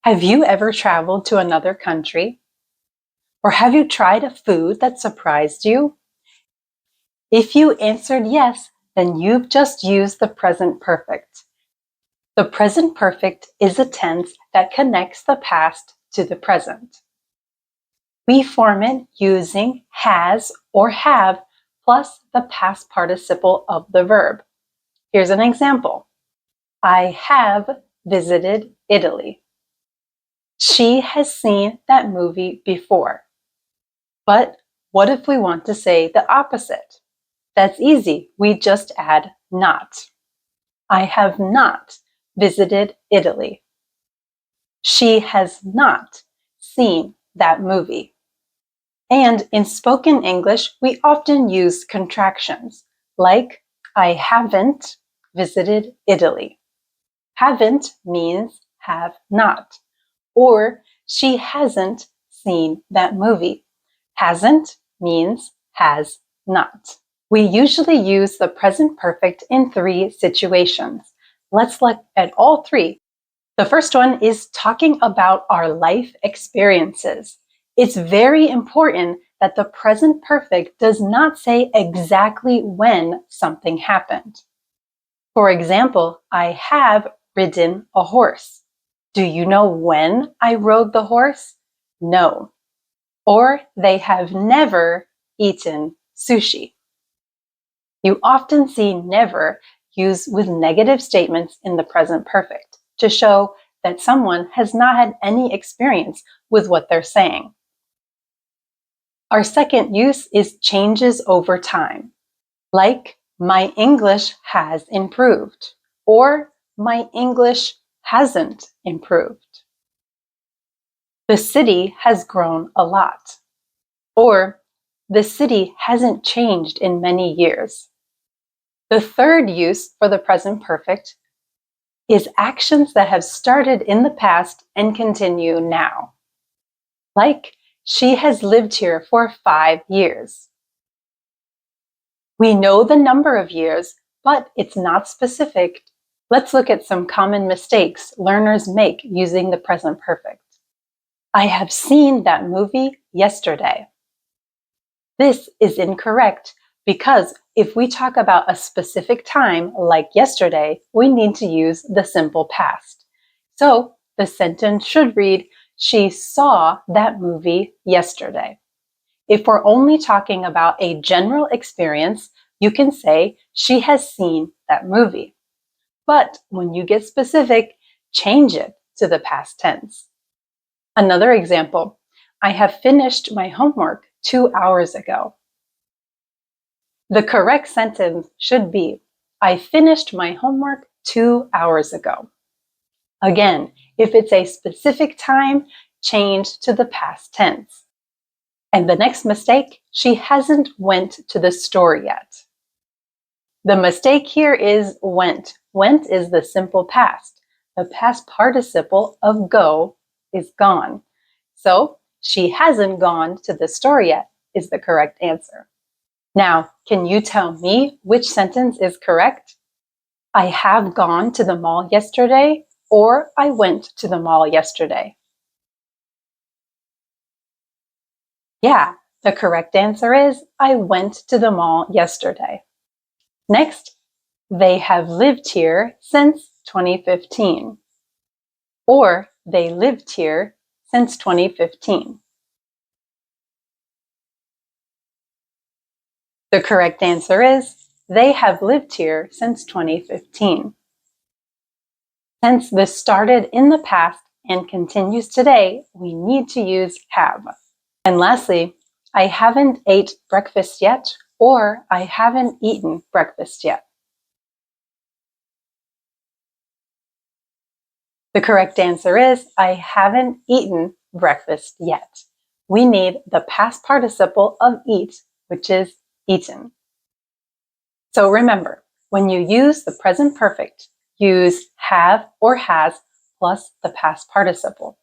Have you ever traveled to another country? Or have you tried a food that surprised you? If you answered yes, then you've just used the present perfect. The present perfect is a tense that connects the past to the present. We form it using has or have plus the past participle of the verb. Here's an example. I have visited Italy. She has seen that movie before. But what if we want to say the opposite? That's easy. We just add not. I have not visited Italy. She has not seen that movie. And in spoken English, we often use contractions like I haven't visited Italy. Haven't means have not. Or she hasn't seen that movie. Hasn't means has not. We usually use the present perfect in 3 situations. Let's look at all 3. The first one is talking about our life experiences. It's very important that the present perfect does not say exactly when something happened. For example, I have ridden a horse. Do you know when I rode the horse? No. Or they have never eaten sushi. You often see never used with negative statements in the present perfect to show that someone has not had any experience with what they're saying. Our second use is changes over time, like my English has improved or my English hasn't improved. The city has grown a lot, or the city hasn't changed in many years. The third use for the present perfect is actions that have started in the past and continue now. Like, she has lived here for 5 years. We know the number of years, but it's not specific. Let's look at some common mistakes learners make using the present perfect. I have seen that movie yesterday. This is incorrect because if we talk about a specific time, like yesterday, we need to use the simple past. So the sentence should read, she saw that movie yesterday. If we're only talking about a general experience, you can say, she has seen that movie. But when you get specific, change it to the past tense. Another example, I have finished my homework 2 hours ago. The correct sentence should be, I finished my homework 2 hours ago. Again, if it's a specific time, change to the past tense. And the next mistake, she hasn't went to the store yet. The mistake here is went. Went is the simple past. The past participle of go is gone. So, she hasn't gone to the store yet is the correct answer. Now, can you tell me which sentence is correct? I have gone to the mall yesterday, or I went to the mall yesterday. Yeah, the correct answer is I went to the mall yesterday. Next, they have lived here since 2015. Or they lived here since 2015. The correct answer is they have lived here since 2015. Since this started in the past and continues today, we need to use have. And lastly, I haven't ate breakfast yet, or I haven't eaten breakfast yet. The correct answer is I haven't eaten breakfast yet. We need the past participle of eat, which is eaten. So remember, when you use the present perfect, use have or has plus the past participle.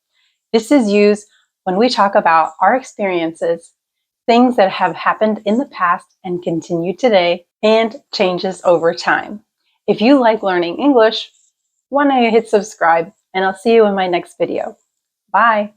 This is used when we talk about our experiences, things that have happened in the past and continue today, and changes over time. If you like learning English, why don't you hit subscribe, and I'll see you in my next video. Bye.